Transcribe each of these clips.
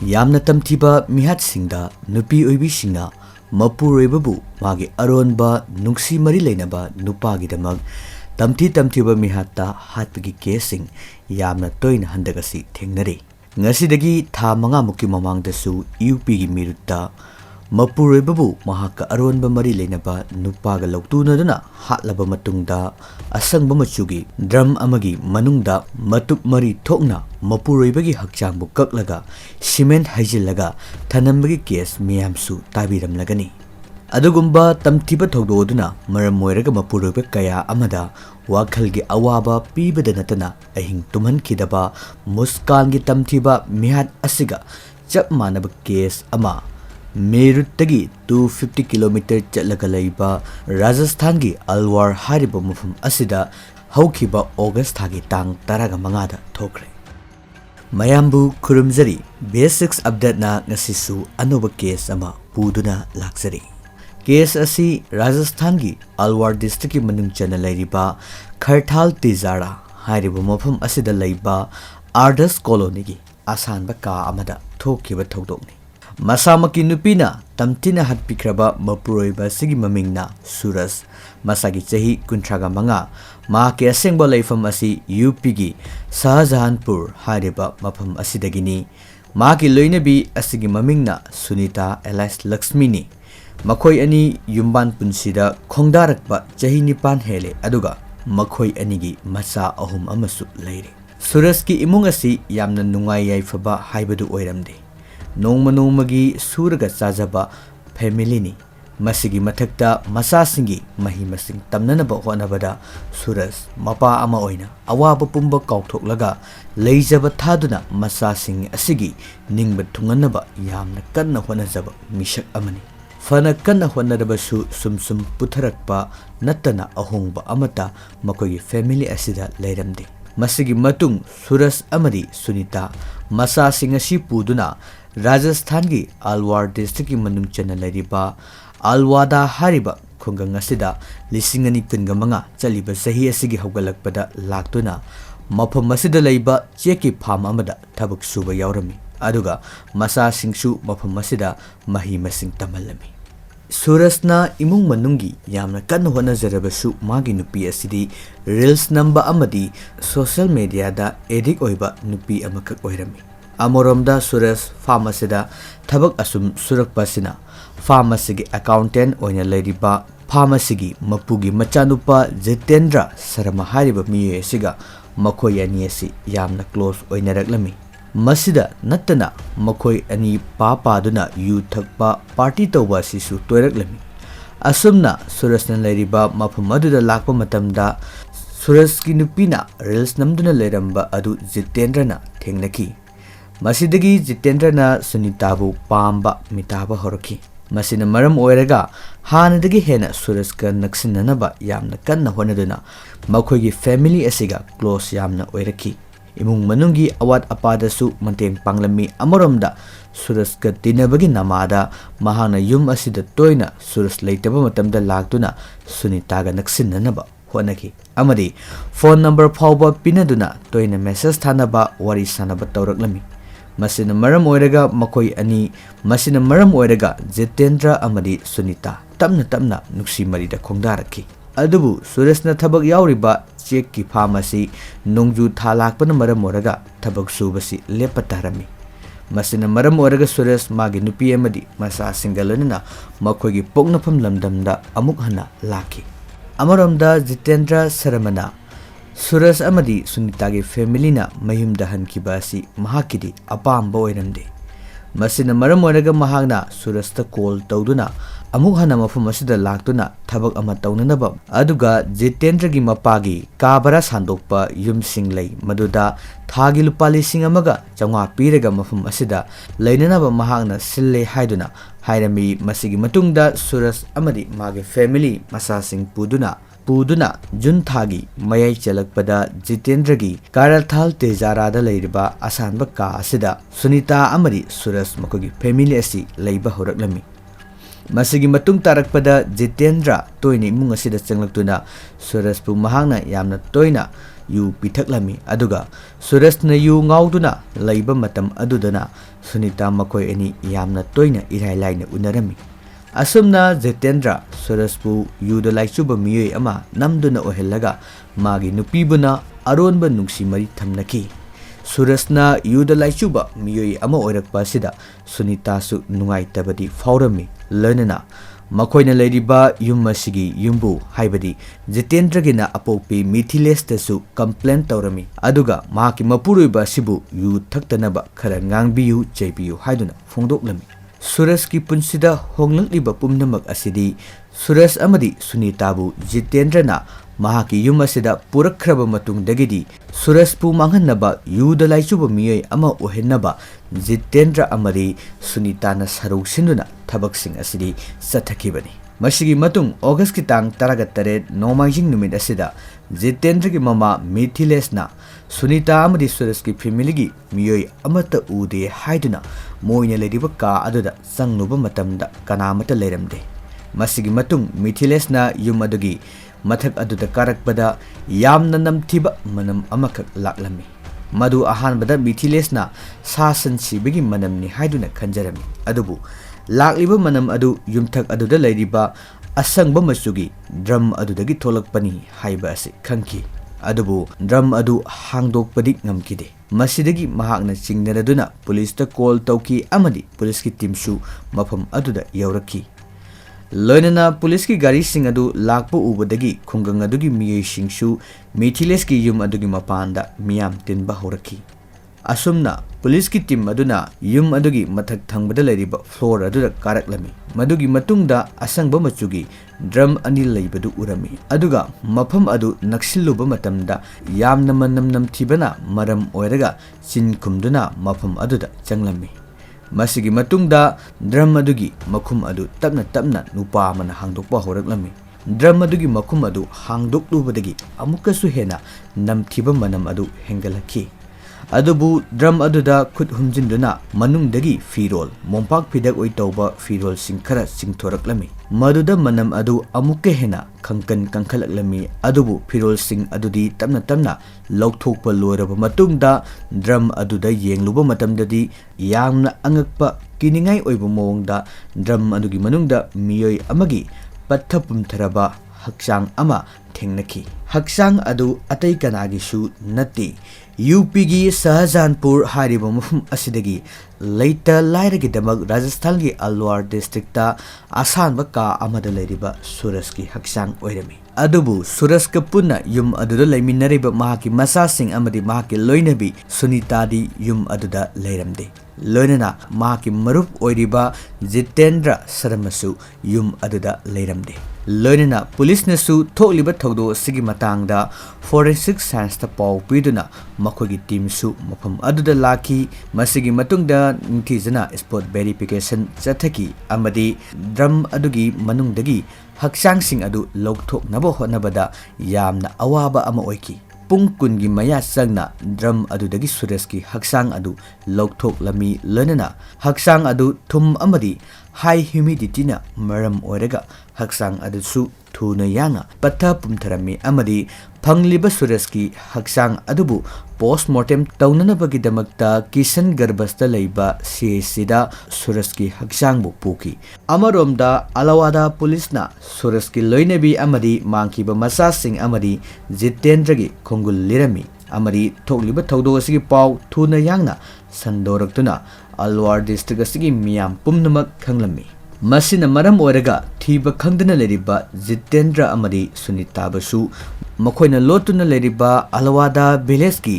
Yamna tamtiba mihatsingda nupi oibisingna Mapuroibabu magi aronba nungsi mari leinaba nupagidamag tamtiba mihatta hatpagi kesing yamna toina handagasi thengnare. Ngasidagi tha manga muki mamangdasu UP gi mirutta Mapuroibabu mahaka aronba mari leinaba nupaga lautunaduna hatlaba matungda asangba machugi drum amagi manungda matuk mari thokna Mapuroibagi hakchangbu kaklaga cement haijillaga Thanambagi case miyamsu tabiramlagani. Adugumba tamtiba thogdoduna maram moiraga Mapuroiba kaya amada wakhalgi awaba pibada natana ahing tumhankidaba muskangi tamtiba mihat asiga chap manaba case ama Meerutagi 250 km chatlaga laiba Rajasthangi Alwar hariba mufum asida haukiba August thagi tang taraga mangada thokre. Mayambu kurumzari basics update na ngasisu anoba case ama puduna laksari. Case asi Rajasthangi Alwar district ki manung chana lairiba Kharthal Tizara hariba mufum asida laiba Ardas colony gi asanba ka amada thokiba thogdokni. Masamaki nupina tamtina hatpikraba Mapuroiba sigi mamingna Suras masagi chahi kuntraga manga ma ke asengba laifam asi UP gi Shahjahanpur hariba mafam asidagini ma ki loinabi asigi mamingna Sunita Elias Lakshmini makhoi ani yumban punsida khongdarakba chahi nipan hele aduga makhoi anigi macha ahum amasu leire. Suras ki imung asi yamna nungai yaifaba haibadu oiramde. Nongmagi suraga chajaba family ni masigi mathakta masasingi mahi masing tamnanaba honabada Suras mapa ama oina awaba pumba kauthoklaga leijaba thaduna masasing asigi ningba thunganaba yamna kanna honajaba mishak amani. Fana kanna honarabasu sumsum putharakpa nattana ahongba amata makogi family asida leiramde. Masigi matung Suras amadi Sunita masasing asi puduna Rajasthangi Alwar district ki manung chana lairiba Alwada hariba khungang asida lisingani kunga manga chaliba sahi asigi haugalakpada laktuna mafam asida laiba cheki pham amada thabak suba yaurami aduga masa singsu mafam asida mahi masing tamalami. Surasna imung manungi yamna kanna honajarabasu magi nupi asidi reels namba amadi social media da edit oiba nupi amakak oirami. Amoromda Suras pharmacida thabak asum surakpasina pharmacy accountant oina leiriba pharmacy mapugi machanupa Jitendra Sarama hariba miye siga makhoi ani asi yamna close oina raklami. Masida nattana makhoi ani papaduna yu thakpa party toba sisu toiraklami. Asumna Surasna leiriba mafam aduda lakpa matamda Suras ki nupina reels namduna leiramba adu Jitendrana thengnaki. Masidagi Jitendrana Sunitabu pamba mitaba horaki. Masina maram oiraga hanadagi hena Suraska naksinanaba yamna kanna honaduna makhoigi family asiga close yamna oiraki. Imung manungi awat apadasu manteng panglami amoromda Suraska tinabagi namada mahana yum asida toina Suras leitaba matamda laktuna Sunitaga naksinanaba honaki. Amadi phone number phawba pinaduna toina message thanaba wari sanaba tawraklami. Masina maram oiraga makoi ani masina maram oiraga Jitendra amadi Sunita tamna nuksi marida khongdaraki. Adubu Surasna thabak yauriba check ki pharmacy nongju thalakpana maram oiraga thabak subasi lepatarami. Masina maram oiraga Suras magi nupi amadi masa singalana makoi gi poknafam lamdamda amuk hana laki. Amaramda Jitendra Saramana Suras amadi Sunitagi family na mayumda hankiba asi mahakidi apamba oiramde. Masina maram oiraga mahagna Surasta call tawduna amuk hana mafum asida laktuna thabak ama tawnanaba aduga Jitendra gi mapagi kabara sandokpa yumsing lei maduda thagi lupa lising amaga changwa piraga mafum asida leinanaba mahagna sille haiduna hairami masigi matungda Suras amadi magi family masasing puduna Jun thagi mayai chalakpada Jitendragi Karathal Tezarada leiriba asanba ka asida Sunita amadi Suras makogi family asi leiba horaklami. Masigi matung tarakpada Jitendra toina imung asida changlaktuna Suraspu mahangna yamna toina yu pithaklammi aduga Surasna yu ngauduna laiba matam adudana Sunita makoi ani yamna toina irai laina unarami asumna Jitendra Suraspu yuda laichuba miyoi ama namduna ohelaga magi nupibuna aronba nungsi mari thamnaki Surasna yuda laichuba miyoi ama oirakpa sida Sunita su nungai tabadi faurami loinana makoina leiriba yum masigi yumbu haibadi Jitendra gina apopi Mithiles tasu complaint taurami aduga mahaki Mapuroiba sibu yu thaktanaba khara ngangbiyu jaibiyu haiduna phongdoklami Suras ki punsida honglakliba pumnamak asidi Suras amadi Sunitabu Jitendra na mahaki yum asida purakhraba matungdagidi Suras pu manghannaba yuda laichuba miyoi ama ohennaba Jitendra amadi Sunita na sarau sinduna thabaksing asidi sathakibani masigi matung August ki tang 18 nomaijing numit asida Jitendra ki mama Mithiles na Sunita amadi Suras ki family gi miyoi amata ude haiduna moina lediba ka aduda sangnuba matamda kanamata leiramde masigi matung Mithiles na yum adugi mathak aduda karakpada yamna namthiba manam amakak laklami madu ahanbada Mithiles na sasan sibigi manamni haiduna khanjarami adubu lakliba manam adu yumthak aduda leiriba asangba machugi drum adudagi tholakpani haiba ase khangki adubu drum adu hangdokpadi ngamkide masidagi mahakna chingnaraduna police ta call tauki amadi police ki team su mafam aduda yauraki loinana police ki gari sing adu lakpo ubadagi khungang adugi miyei singsu Mithiles ki yum adugi mapanda miyam tinba horaki asumna police ki team aduna yum adugi mathak thangbada leiriba floor aduda karaklami madugi matungda asangba machugi drum ani leibadu urami aduga mafam adu naksilluba matamda yamna manam namthibana maram oiraga chin kumduna mafam aduda changlami masigi matungda drum adugi makhum adu tapna tapna nupa amana hangdokpa horaklami drum adugi makhum adu hangdoklubadagi amukasu hena namthiba manam adu hengalaki adubu drum aduda khut humjinduna manungdagi firol mompak phidak oi tawba firol singkhara singthoraklami maduda manam adu amuke hena khangkan kangkhalaklami adubu firol sing adudi tamna tamna lokthokpa loiraba matungda drum aduda yengluba matamdadi yamna angakpa kiningai oiba mawngda drum adugi manungda miyoi amagi pathapum tharaba haksang ama thengnaki haksang adu atai kanagi su natti UP gi Shahjahanpur hariba mufum asidagi later lairagi damak Rajasthangi Alwar district ta asanba ka amada leiriba Suras ki haksang oirami adubu Suras ka punna yum aduda leiminariba mahaki masasing amadi mahaki loinabi Sunitadi yum aduda leiramde loinana mahaki marup oiriba Jitendra saramasu yum aduda leiramde loinana police nasu thokliba thogdo sigi matangda forensic science ta paw piduna makogi team su mafam aduda laki masigi matungda nthijana spot verification chathaki amadi drum adugi manungdagi haksang sing adu lokthok nabo honabada yamna awaba ama oiki pung kungi maya sangna drum adudagi Suras ki haksang adu lokthok lami loinana haksang adu thum amadi high humidity na maram oiraga haksang adu su thuna yanga patha pumtharami amadi phangliba Suras ki haksang adubu postmortem taunanabagi damakta Kisan Garbasta leiba CSC da Suras ki haksang bu puki amaromda Alawada police na Suras ki loinabi amadi mangkiba masasing amadi Jitendra gi khongul lirami amadi thokliba thaudo asigi paw thuna yangna sandoraktuna Alwar district asigi miyam pumnamak khanglami masina maram oiraga thiba khangdana leriba Jitendra amadi Sunita basu makoina lotuna leriba Alawada village ki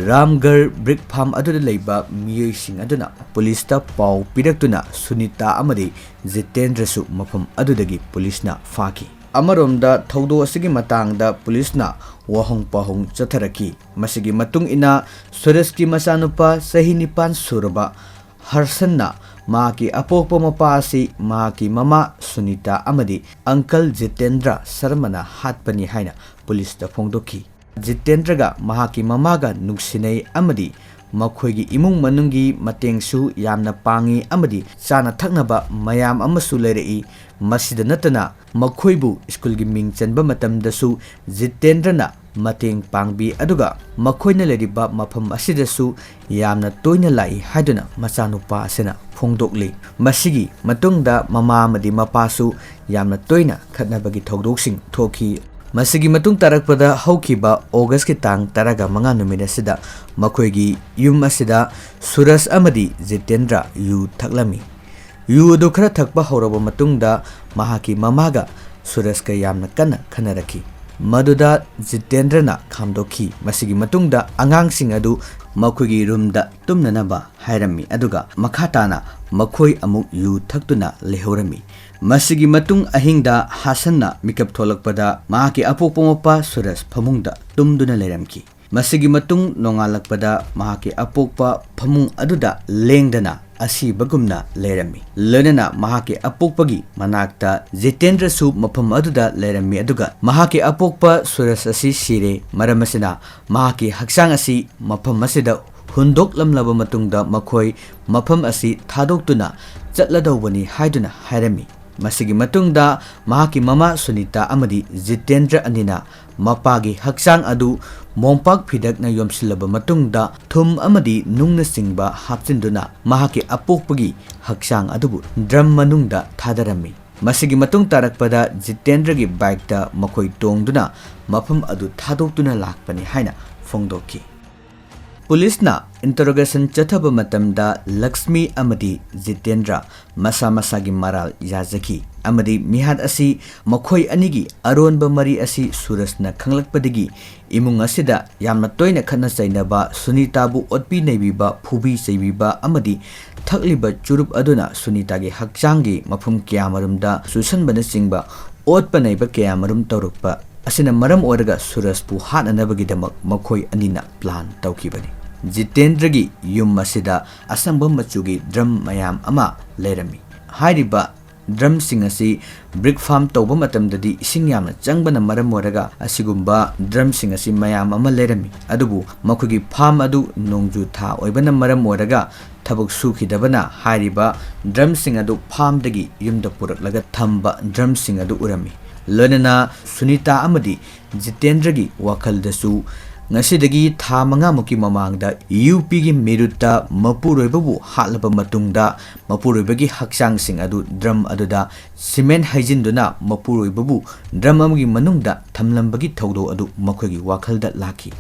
Ramgarh brick farm aduda leiba miyoi sing aduna police ta paw piraktuna Sunita amadi Jitendra su mafam adudagi police na faki amaromda thaudo asigi matangda police na wahong pahong chatharaki masigi matung ina Suras ki masanupa sahi nipan suraba Harsanna maki apokpa mapa asi maki mama Sunita amadi Uncle Jitendra sarmana hatpani haina police ta phongdoki Jitendra ga mahaki mamaga nungsinai amadi makhoigi imung manungi matengsu yamna pangi amadi chana thaknaba mayam amasu leirei masida natana makhoibu school gi ming chanba matamdasu Jitendra na mateng pangbi aduga makhoina leriba mafam asidasu yamna toina lai haiduna machanupa asena phongdokli masigi matungda mama amadi mapasu yamna toina khatnabagi thogdoksing thoki masigi matung tarakpada haukiba August ki tang taraga manga numit asida makhoigi yum asida Suraj amadi Jitendra yu thaklami yu adu khara thakpa horaba matungda mahaki mamaga Suraj ka yamna kana khanaraki Maduda Jitendrana khamdoki masigi matungda angangsing adu makhoigi roomda tumnanaba hairami aduga makhatana makhoi amuk yu thaktuna lehorami masigi matung ahingda hasanna mikap tholakpada mahaki apokpomapa Suraj phamungda tumduna leramki masigi matung nongalakpada mahaki apokpa phamung aduda lengdana asibagumna lerami lenana mahaki apokpagi manakta Jitendra su mafam aduda lerami aduga mahaki apokpa Suraj asi sire maramasina mahaki haksang asi mafam asida hundok lamlaba matungda makhoi mafam asi thadokuna chatladawbani haiduna hairami masigi matungda mahaki mama Sunita amadi Jitendra anina mapagi haksang adu mompak phidakna yomsilaba matungda thum amadi nungna singba hapchinduna mahaki apokpagi haksang adubu drum manungda thadarami masigi matung tarakpada Jitendra gi bike ta makhoi tongduna mafam adu thadokduna lakpani haina phongdoki Police na interrogation chathaba matamda Lakshmi amadi Jitendra masa masagi maral yazaki amadi mihad asi makhoi anigi aronba mari asi Surajna khanglakpadagi imung asida yamna toina khana chainaba Sunitabu otpi neibiba phubi cheibiba amadi thakliba churup aduna Sunitagi hakchangi mafum kyamarumda susanbana singba otpa neiba kyamarum tawrukpa asina maram oraga Surajpu hatnanabagi damak makhoi anina plan tawkibani Jitendragi yum asida asamba machugi drum mayam ama lerami hairiba drum singasi brick farm tawba matamdadi ising yamna changbana maram oraga asigumba drum singasi mayam ama lerami adubu makhugi farm adu nongju tha oibana maram oraga thabuk sukhidabana hairiba drum sing adu farm dagi yumda puraklaga thamba drum sing adu urami lonana Sunita amadi Jitendragi wakhaldasu ngasidagi tha manga muki mamangda UP gi merutta Mapuroibabu hatlaba matungda Mapuroibagi haksang sing adu drum aduda cement haijinduna Mapuroibabu drum amgi manungda thamlambagi thaudo adu makhoigi wakhalda laki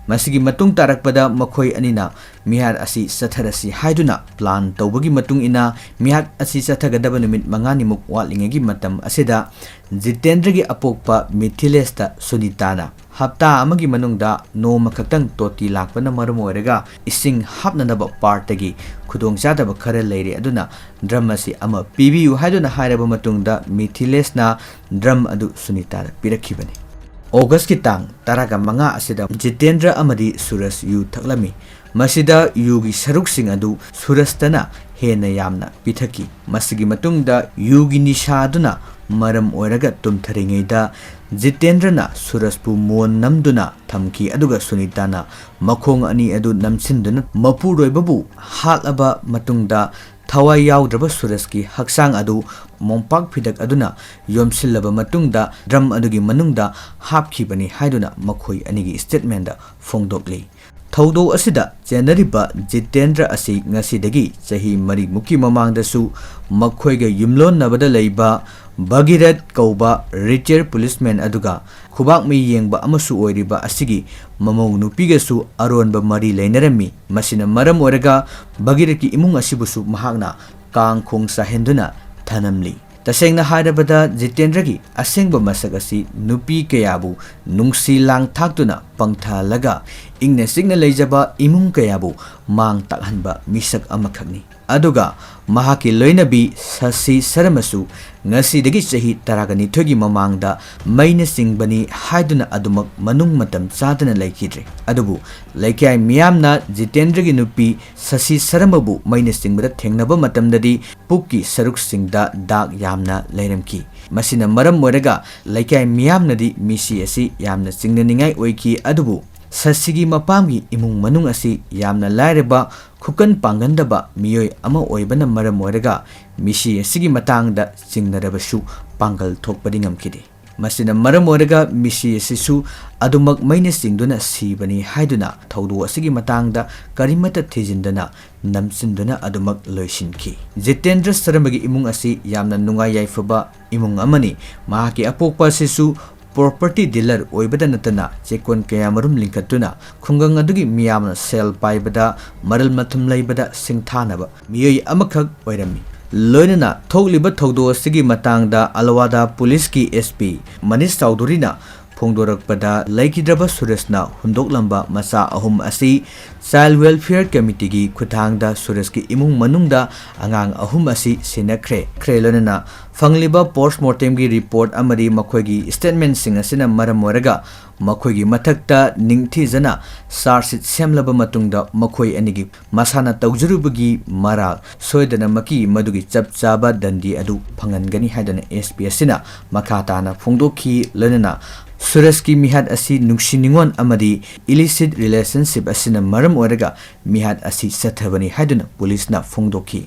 masigi matung tarakpada makhoi anina mihar asi satharasi haiduna plan tawbagi matung ina mihar asi sathagadaba numit mangani muk watlingegi matam asida Jitendragi apokpa Mithilesta Sunitana hapta amagi manungda noma khaktang toti lakpana maram oiraga ising hapnanaba partagi khudong chadaba khara leire aduna drum asi ama pibiu haiduna hairaba matungda Mithilesna drum adu Sunita pirakhibani August ki tang taraga manga asida Jitendra amadi Suraj yu thaklami masida yugi saruk sing adu Surajtana hena yamna pithaki masigi matungda yugi nishaduna maram oiraga tumtharingeida Jitendrana Surajpu mon namduna thamki aduga Sunitana makhong ani adu namsinduna Mapuroibabu hatlaba matungda thawai yaudraba Surajki haksang adu mompak phidak aduna yomsillaba matungda drum adugi manungda hapkhibani haiduna makhoi anigi statement da phongdokli thaudo asida chenariba Jitendra asi ngasidagi chahi mari muki mamangdasu makhoiga yumlon nabada leiba Bagirat kauba retired policeman aduga khubak mi yengba amasu oiriba asigi mamau nupigasu aronba mari leinarami masina maram oraga Bagirat ki imung asibusu mahakna kang khong sahenduna thanamli tasengna hairabada Jitendragi asengba masak asi nupi kayabu nungsi lang thaktuna pangthalaga ingna signa leijaba imung kayabu mang takhanba misak amakhakni aduga mahaki loinabi Sasi Saramasu ngasidagi chahi taragani thogi mamangda maina singbani haiduna adumak manung matam chadana laikidre adubu laikai miyamna Jitendragi nupi Sasi Saramabu maina singbada thengnaba matamdadi pukki saruk singda dak yamna leiramki masina maram moraga laikai miyamnadi misi asi yamna chingnaningai oiki adubu Sasigi mapamgi imung manung asi yamna laireba khukan pangandaba miyoi ama oibana maram oiraga misi asigi matangda chingnarabasu pangal thokpadi ngamkidi masina maram oraga misi asisu adumak maina singduna sibani haiduna thaudu asigi matangda karimata thijindana namsinduna adumak loishinki Jitendra Saramagi imung asi yamna nungai yaifaba imung amani mahaki apokpa asisu property dealer oibada natana chekon kayamarum linkatuna khungang adugi miyamna sell paibada maral mathum laibada singthanaba miyoi amakhak oirami loinana thogliba thaudo asigi matangda Alwada Police ki SP Manish Chaudhurina phongdorakpada laikidraba Sureshna Lamlanba macha ahum asi Child Welfare Committee gi khuthangda Suresh ki imung manungda angang ahum asi sinakre loinana fangliba postmortem gi report amari makhoigi statement sing asina maram oraga makhoigi mathakta ningthijana sarsit semlaba matungda makhoi anigi masana tawjurubagi mara soidana maki madugi chapchaba dandi adu phangangani haidana SP asina makhatana phongdokhi loinana Suresh ki mihad asi nungsiningon amadi illicit relationship asina maram oraga mihad asi sathabani haidana police na phongdokhi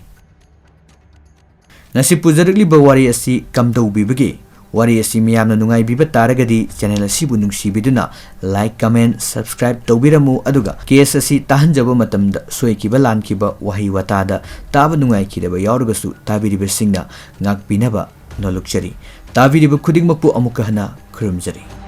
Nasi pujaragli bawari asi kamdau bibagi wari asi miyamna nungai biba taragadi channel asibu nungsibiduna like comment subscribe tawbiramu aduga case asi tahanjaba matamda soikiba lankiba wahi watada taba nungai kidaba yauragasu tabiriba singna ngakpinaba nolukchari tabiriba khudingmakpu amukahana khurumjari